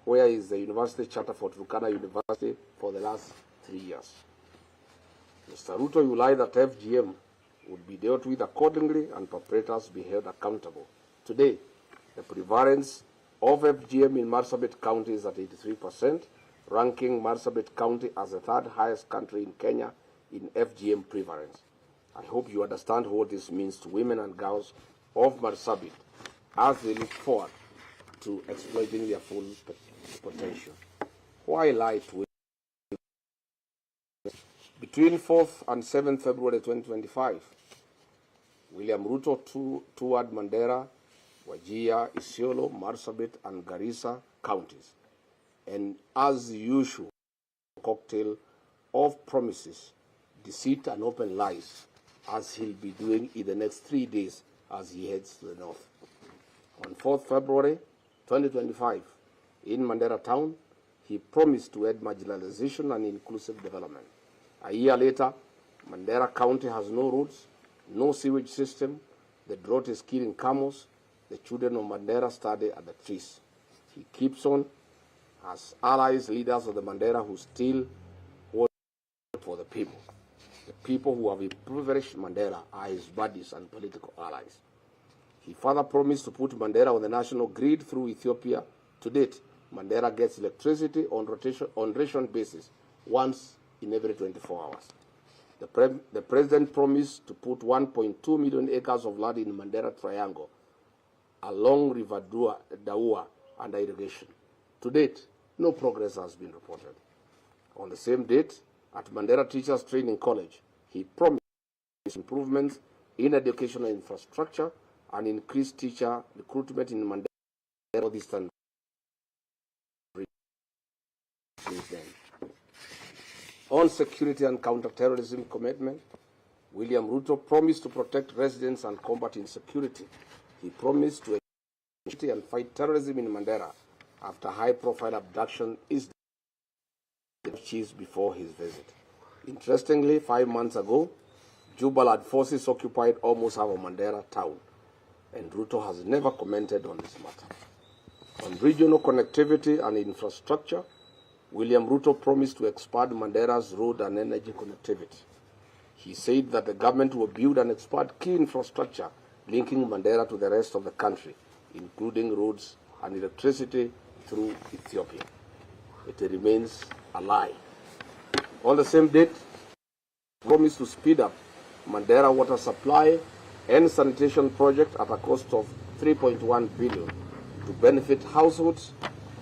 where is the university charter for Turkana University for the last 3 years. Mr. Ruto, you lie that FGM would be dealt with accordingly and perpetrators be held accountable. Today, the prevalence of FGM in Marsabit County is at 83%, ranking Marsabit County as the third highest country in Kenya in FGM prevalence. I hope you understand what this means to women and girls of Marsabit as they look forward to exploiting their full potential. Why lie to women? Between 4th and 7th February 2025, William Ruto toured Mandera, Wajir, Isiolo, Marsabit, and Garissa counties. And as usual, a cocktail of promises, deceit, and open lies, as he'll be doing in the next 3 days as he heads to the north. On 4th February 2025, in Mandera town, he promised to end marginalization and inclusive development. A year later, Mandera County has no roads, no sewage system, the drought is killing camels, the children of Mandera study at the trees. He keeps on as allies, leaders of the Mandera who still work for the people. The people who have impoverished Mandera are his buddies and political allies. He further promised to put Mandera on the national grid through Ethiopia. To date, Mandera gets electricity on ration basis once in every 24 hours. The president promised to put 1.2 million acres of land in Mandera Triangle along River Daua under irrigation. To date, no progress has been reported. On the same date, at Mandera Teachers Training College, he promised improvements in educational infrastructure and increased teacher recruitment in Mandera Northeastern region. On security and counter-terrorism commitment, William Ruto promised to protect residents and combat insecurity. He promised to and fight terrorism in Mandera after high-profile abduction is chiefs before his visit. Interestingly, 5 months ago, Jubaland forces occupied almost half of Mandera town, and Ruto has never commented on this matter. On regional connectivity and infrastructure, William Ruto promised to expand Mandera's road and energy connectivity. He said that the government will build and expand key infrastructure linking Mandera to the rest of the country, including roads and electricity through Ethiopia. It remains a lie. On the same date, he promised to speed up Mandera water supply and sanitation project at a cost of 3.1 billion to benefit households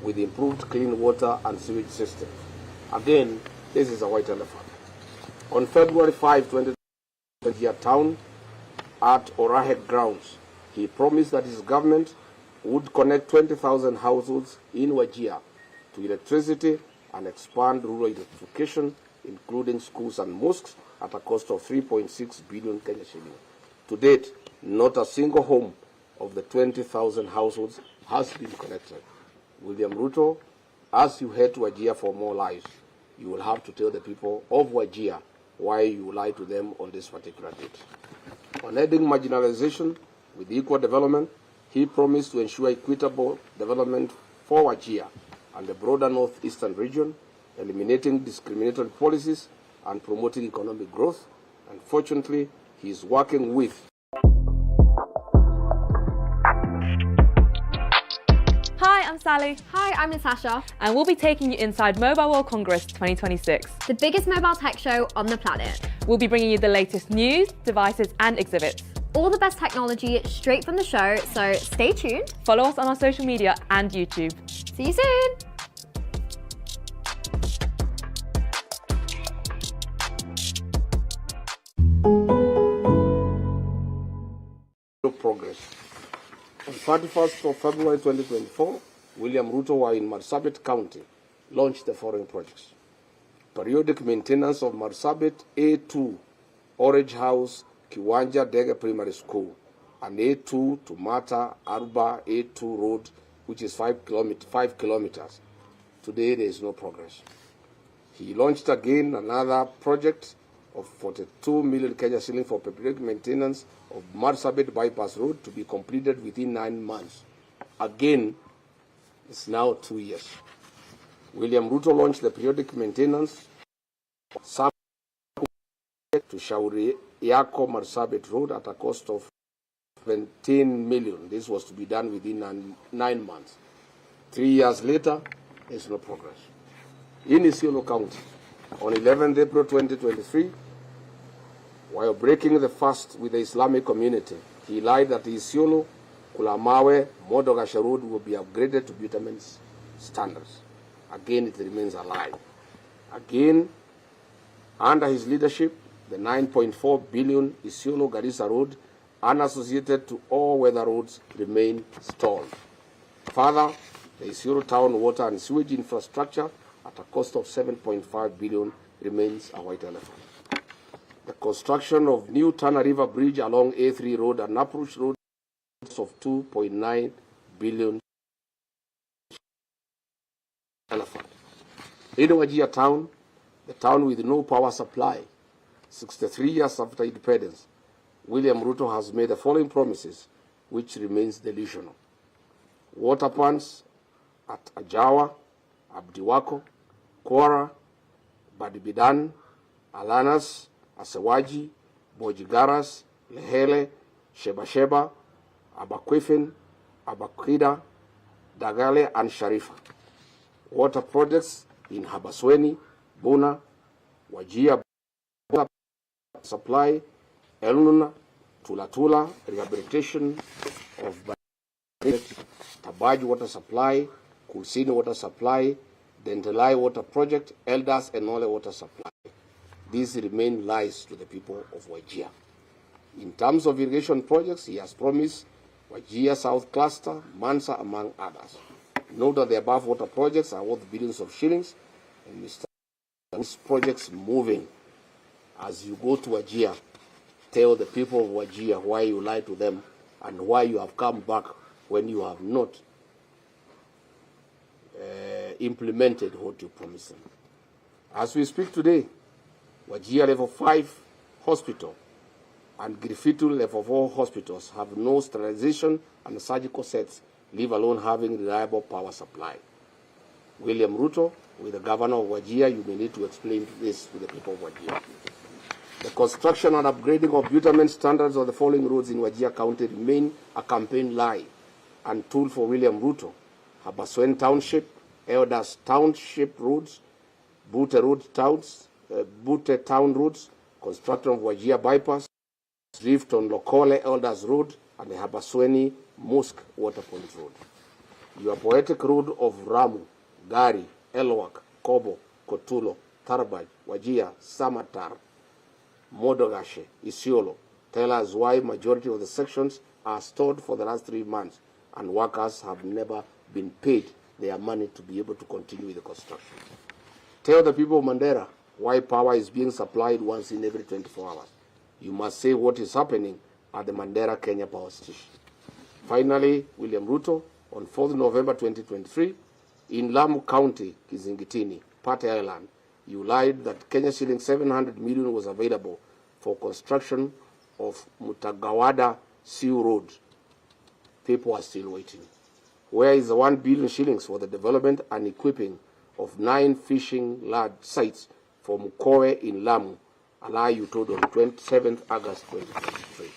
with improved clean water and sewage systems. Again, this is a white elephant. On February 5, 2020, town at Orahet grounds, he promised that his government would connect 20,000 households in Wajir to electricity and expand rural electrification, including schools and mosques, at a cost of 3.6 billion Kenya shillings. To date, not a single home of the 20,000 households has been connected. William Ruto, as you head to Wajir for more lives, you will have to tell the people of Wajir why you lied to them on this particular date. On ending marginalization with equal development, he promised to ensure equitable development for Wajir and the broader northeastern region, eliminating discriminatory policies and promoting economic growth. Unfortunately, he is working with Hi, I'm Sally. Hi, I'm Natasha. And we'll be taking you inside Mobile World Congress 2026. The biggest mobile tech show on the planet. We'll be bringing you the latest news, devices and exhibits. All the best technology straight from the show, so stay tuned. Follow us on our social media and YouTube. See you soon. Progress. On 31st of February 2024, William Ruto, while in Marsabit County, launched the following projects. Periodic maintenance of Marsabit A2, Orange House, Kiwanja Dege Primary School, and A2 to Mata Arba A2 Road, which is 5 kilometers. Today, there is no progress. He launched again another project of 42 million Kenya shilling for periodic maintenance of Marsabit Bypass Road to be completed within 9 months. Again, It's now 2 years. William Ruto launched the periodic maintenance to Shauri Yako Marsabit Road at a cost of 17 million. This was to be done within 9 months. 3 years later, there's no progress. In Isiolo County, on 11th April 2023, while breaking the fast with the Islamic community, he lied that Isiolo, Kulamawe, Modogashe Road will be upgraded to bitumen standards. Again, it remains a lie. Again, under his leadership, the 9.4 billion Isiolo-Garissa Road, unassociated to all weather roads, remain stalled. Further, the Isiolo town water and sewage infrastructure at a cost of 7.5 billion remains a white elephant. The construction of new Tana River Bridge along A3 Road and Approach Road of 2.9 billion elephant. In Wajir town, the town with no power supply, 63 years after independence, William Ruto has made the following promises, which remains delusional. Water plants at Ajawa, Abdiwako, Kwara, Badibidan, Alanas, Asewaji, Bojigaras, Lehele, Sheba, Abakwifin, Abakwida, Dagale, and Sharifa. Water projects in Habasweni, Buna, Wajia, supply, Elnuna, Tulatula, rehabilitation of Tabaji water supply, Kusini water supply, Dentalai water project, Elders and Nole water supply. These remain lies to the people of Wajir. In terms of irrigation projects, he has promised Wajir South Cluster, Mansa, among others. Note that the above water projects are worth billions of shillings, and Mr. These projects moving. As you go to Wajir, tell the people of Wajir why you lied to them and why you have come back when you have not implemented what you promised them. As we speak today, Wajir Level 5 Hospital and Griffithville Level 4 hospitals have no sterilization and surgical sets, leave alone having reliable power supply. William Ruto, with the governor of Wajir, you may need to explain this to the people of Wajir. The construction and upgrading of bitumen standards of the following roads in Wajir County remain a campaign lie and tool for William Ruto. Habaswen Township, Elders Township roads, Butte Town roads, construction of Wajir bypass, drift on Lokole Elders Road, and the Habasweni Mosque Waterpoint Road. Your poetic road of Ramu, Gari, Elwak, Kobo, Kotulo, Tarbaj, Wajir, Samatar, Modogashe, Isiolo, tell us why majority of the sections are stored for the last 3 months and workers have never been paid their money to be able to continue with the construction. Tell the people of Mandera why power is being supplied once in every 24 hours. You must say what is happening at the Mandera Kenya Power Station. Finally, William Ruto, on 4th November 2023, in Lamu County, Kizingitini, Pate Island, you lied that Kenya shilling 700 million was available for construction of Mutagawada Siu Road. People are still waiting. Where is the 1 billion shillings for the development and equipping of 9 fishing lodge sites for Mukowe in Lamu, a lie you told on 27th August 2023?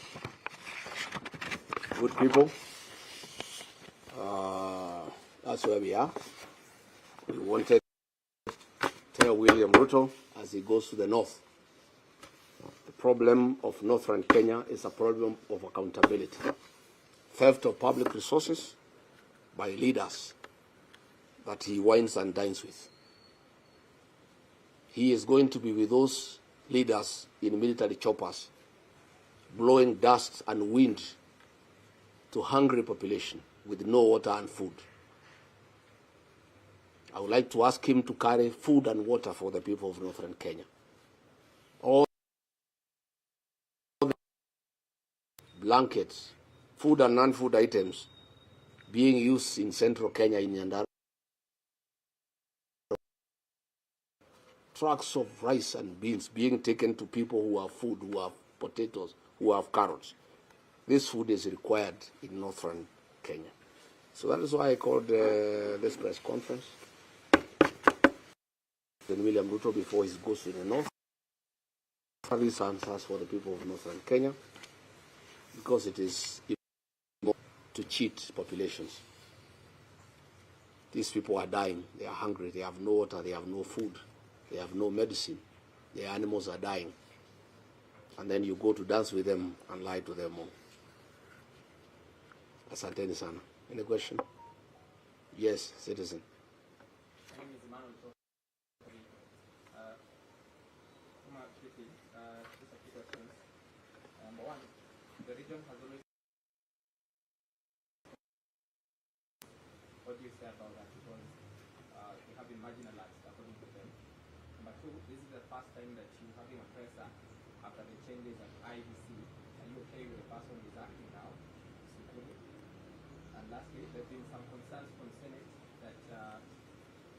Good people, that's where we are. We wanted to tell William Ruto as he goes to the north. The problem of northern Kenya is a problem of accountability. Theft of public resources by leaders that he wines and dines with. He is going to be with those leaders in military choppers, blowing dust and wind to hungry population with no water and food. I would like to ask him to carry food and water for the people of northern Kenya. All the blankets, food and non-food items being used in central Kenya in Nyandarua. Trucks of rice and beans being taken to people who have food, who have potatoes, who have carrots. This food is required in northern Kenya. So that is why I called this press conference. Then William Ruto, before he goes to the north, these answers for the people of northern Kenya, because it is to cheat populations. These people are dying, they are hungry, they have no water, they have no food, they have no medicine, their animals are dying. And then you go to dance with them and lie to them all. Asanteni sana. Any question? Yes, citizen. My name is Emmanuel. Just a few questions. Number one, the region has always. What do you say about that? Because they have been marginalized according to them. Number two, this is the first time that you're having a presser after the changes at IBC. Are you okay with the person who is acting now? And lastly, there have been some concerns from Senate that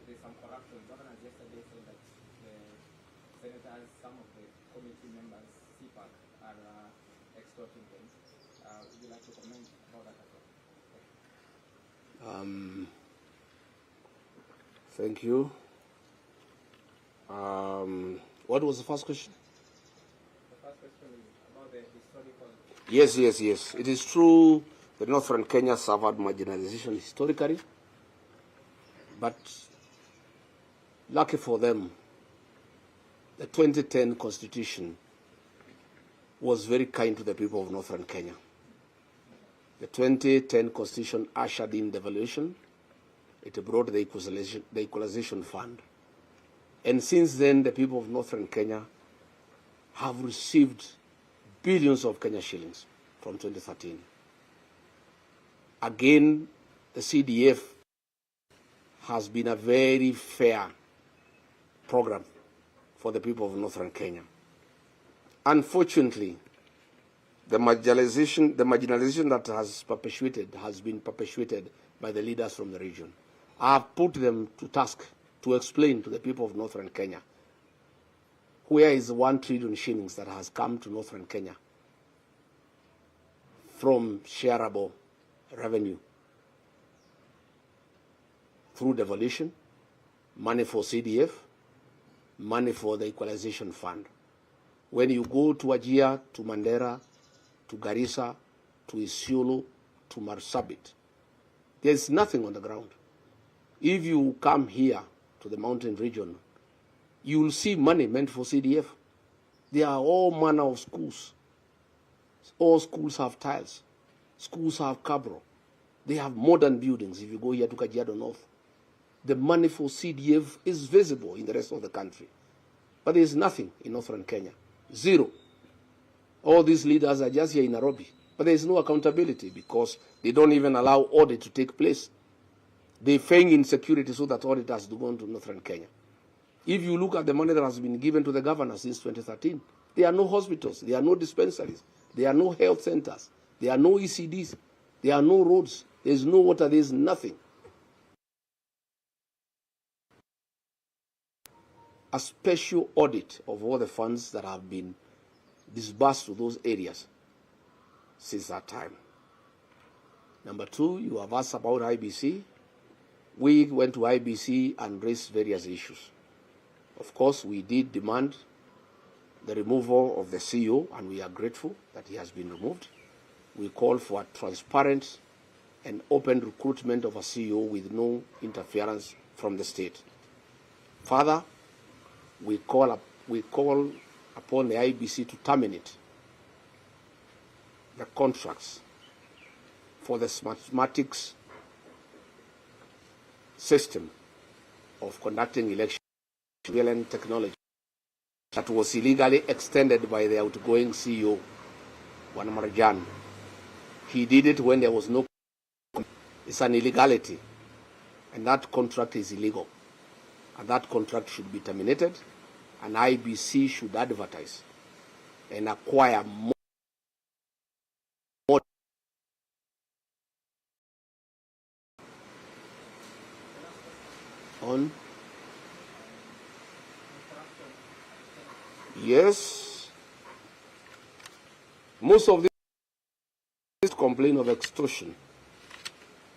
there's some corruption. Governor yesterday said that the senators, some of the committee members, CPAC, are extorting them. Would you like to comment about that as well? Thank you. What was the first question? The first question is about the historical. Yes. It is true that northern Kenya suffered marginalization historically, but lucky for them, the 2010 Constitution was very kind to the people of northern Kenya. The 2010 Constitution ushered in devolution. It brought the equalization fund. And since then, the people of northern Kenya have received billions of Kenya shillings from 2013. Again, the CDF has been a very fair program for the people of northern Kenya. Unfortunately, the marginalization that has been perpetuated by the leaders from the region. I have put them to task to explain to the people of northern Kenya where is the 1 trillion shillings that has come to northern Kenya from shareable revenue through devolution, money for CDF, money for the equalization fund. When you go to Wajir, to Mandera, to Garissa, to Isiolo, to Marsabit, there's nothing on the ground. If you come here to the mountain region, you will see money meant for CDF. There are all manner of schools. All schools have tiles. Schools have cabro. They have modern buildings. If you go here to Kajiado North, the money for CDF is visible in the rest of the country. But there is nothing in northern Kenya. Zero. All these leaders are just here in Nairobi. But there is no accountability because they don't even allow audit to take place. They feign insecurity so that audit has to go into northern Kenya. If you look at the money that has been given to the governor since 2013, there are no hospitals, there are no dispensaries, there are no health centers, there are no ECDs, there are no roads, there is no water, there is nothing. A special audit of all the funds that have been disbursed to those areas since that time. Number two, you have asked about IBC. We went to IBC and raised various issues. Of course, we did demand the removal of the CEO, and we are grateful that he has been removed. We call for a transparent and open recruitment of a CEO with no interference from the state. Further, we call upon the IBC to terminate the contracts for the mathematics system of conducting elections, technology, that was illegally extended by the outgoing CEO, Wanamarajan. He did it when there was no. It's an illegality, and that contract is illegal, and that contract should be terminated, and IBC should advertise and acquire more. On. Yes. Most of these complain of extortion.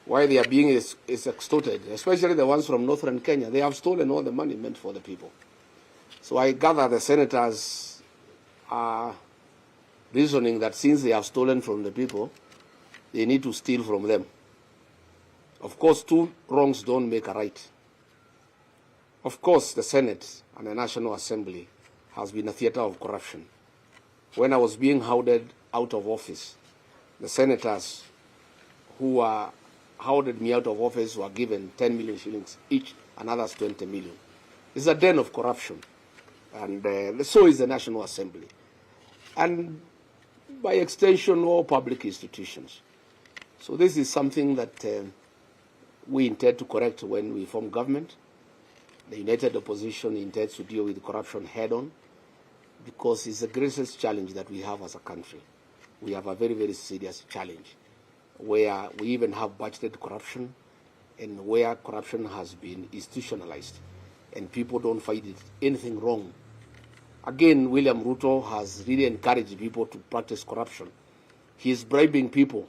why they are being is extorted, especially the ones from northern Kenya. They have stolen all the money meant for the people. So I gather the senators are reasoning that since they have stolen from the people, they need to steal from them. Of course, two wrongs don't make a right. Of course, the Senate and the National Assembly has been a theater of corruption. When I was being hounded out of office, the senators who hounded me out of office were given 10 million shillings each, and others 20 million. It's a den of corruption. And so is the National Assembly. And by extension, all public institutions. So this is something that we intend to correct when we form government. The United Opposition intends to deal with corruption head-on because it's the greatest challenge that we have as a country. We have a very, very serious challenge where we even have budgeted corruption and where corruption has been institutionalized and people don't find it anything wrong. Again, William Ruto has really encouraged people to practice corruption. He is bribing people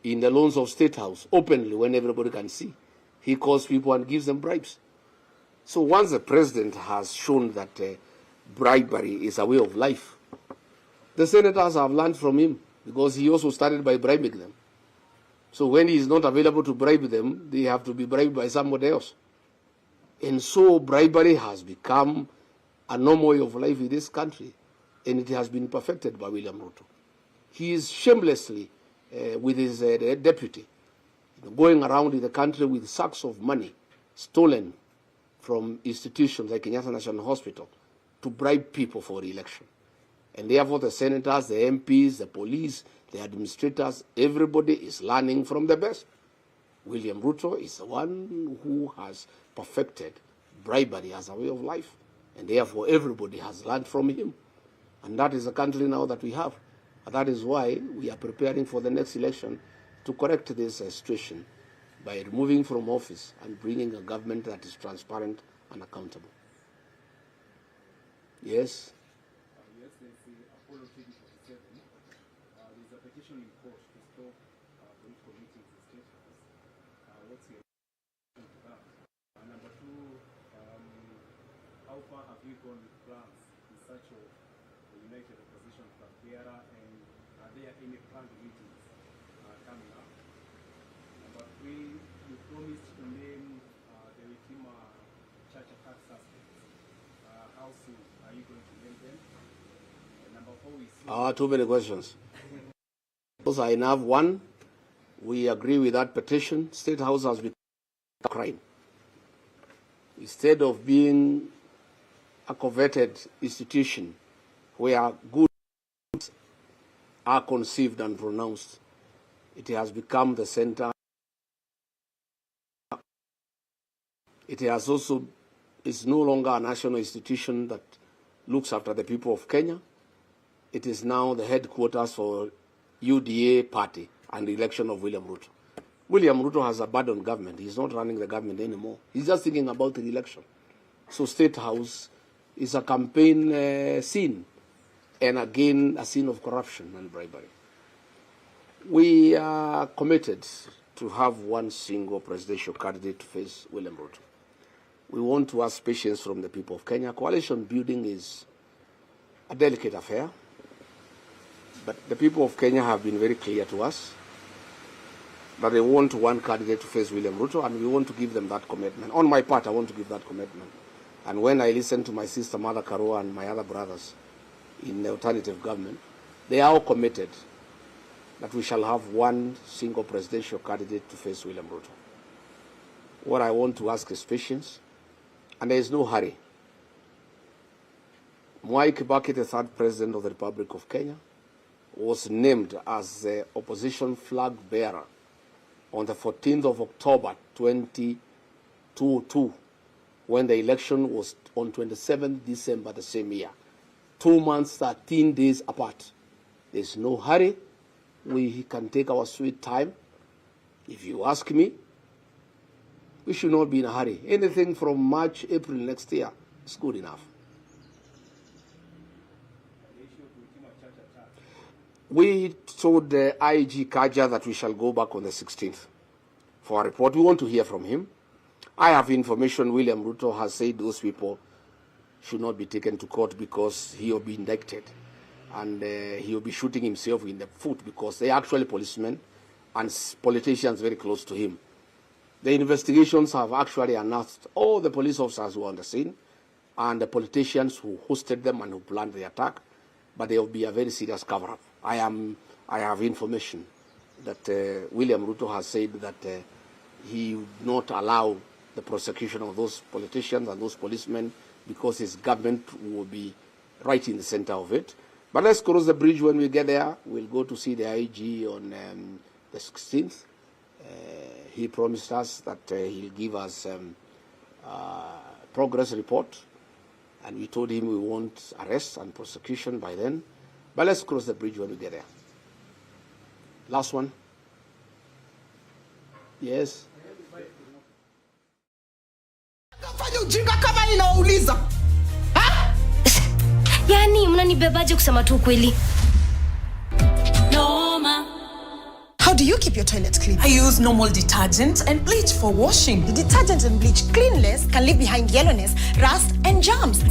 in the loans of State House openly when everybody can see. He calls people and gives them bribes. So once the president has shown that bribery is a way of life, the senators have learned from him because he also started by bribing them. So when he is not available to bribe them, they have to be bribed by somebody else. And so bribery has become a normal way of life in this country, and it has been perfected by William Ruto. He is shamelessly, with his deputy, going around in the country with sacks of money stolen from institutions like Kenyatta National Hospital to bribe people for re-election. And therefore the senators, the MPs, the police, the administrators, everybody is learning from the best. William Ruto is the one who has perfected bribery as a way of life. And therefore everybody has learned from him. And that is the country now that we have. And that is why we are preparing for the next election to correct this situation by removing from office and bringing a government that is transparent and accountable. Yes? Yes, there's the Apollo 2047. There's a petition in court to stop political meetings in State House. What's your reaction to that? Number two, how far have you gone with plans in search of the United Opposition Frontiera, and are there any planned meetings coming up? Number three, you promised to name the Witima Church attack suspects. How soon are you going to name them? And number four is... Too many questions. Because I have one, we agree with that petition. State House has become a crime. Instead of being a coveted institution where goods are conceived and pronounced, it has become the center. It has also is no longer a national institution that looks after the people of Kenya. It is now the headquarters for UDA party and the election of William Ruto. William Ruto has abandoned government. He's not running the government anymore. He's just thinking about the election. So State House is a campaign scene, and again a scene of corruption and bribery. We are committed to have one single presidential candidate to face William Ruto. We want to ask patience from the people of Kenya. Coalition building is a delicate affair, but the people of Kenya have been very clear to us that they want one candidate to face William Ruto, and we want to give them that commitment. On my part, I want to give that commitment. And when I listen to my sister Mother Karua and my other brothers in the alternative government, they are all committed that we shall have one single presidential candidate to face William Ruto. What I want to ask is patience, and there is no hurry. Mwai Kibaki, the third president of the Republic of Kenya, was named as the opposition flag bearer on the 14th of October 2022, when the election was on 27th December the same year. 2 months, 13 days apart. There's no hurry. We can take our sweet time. If you ask me, we should not be in a hurry. Anything from March, April next year is good enough. We told the IG Kaja that we shall go back on the 16th. for a report. We want to hear from him. I have information William Ruto has said those people should not be taken to court because he will be indicted. And he will be shooting himself in the foot because they are actually policemen and politicians very close to him. The investigations have actually unearthed all the police officers who were on the scene and the politicians who hosted them and who planned the attack, but there will be a very serious cover-up. I have information that William Ruto has said that he would not allow the prosecution of those politicians and those policemen because his government will be right in the center of it. But let's cross the bridge when we get there. We'll go to see the IG on the 16th. He promised us that he'll give us progress report, and we told him we want arrest and prosecution by then. But let's cross the bridge when we get there. Last one. Yes. Yani mnanibebaje kusema tu kweli? How do you keep your toilets clean? I use normal detergent and bleach for washing. The detergent and bleach cleanless can leave behind yellowness, rust, and germs.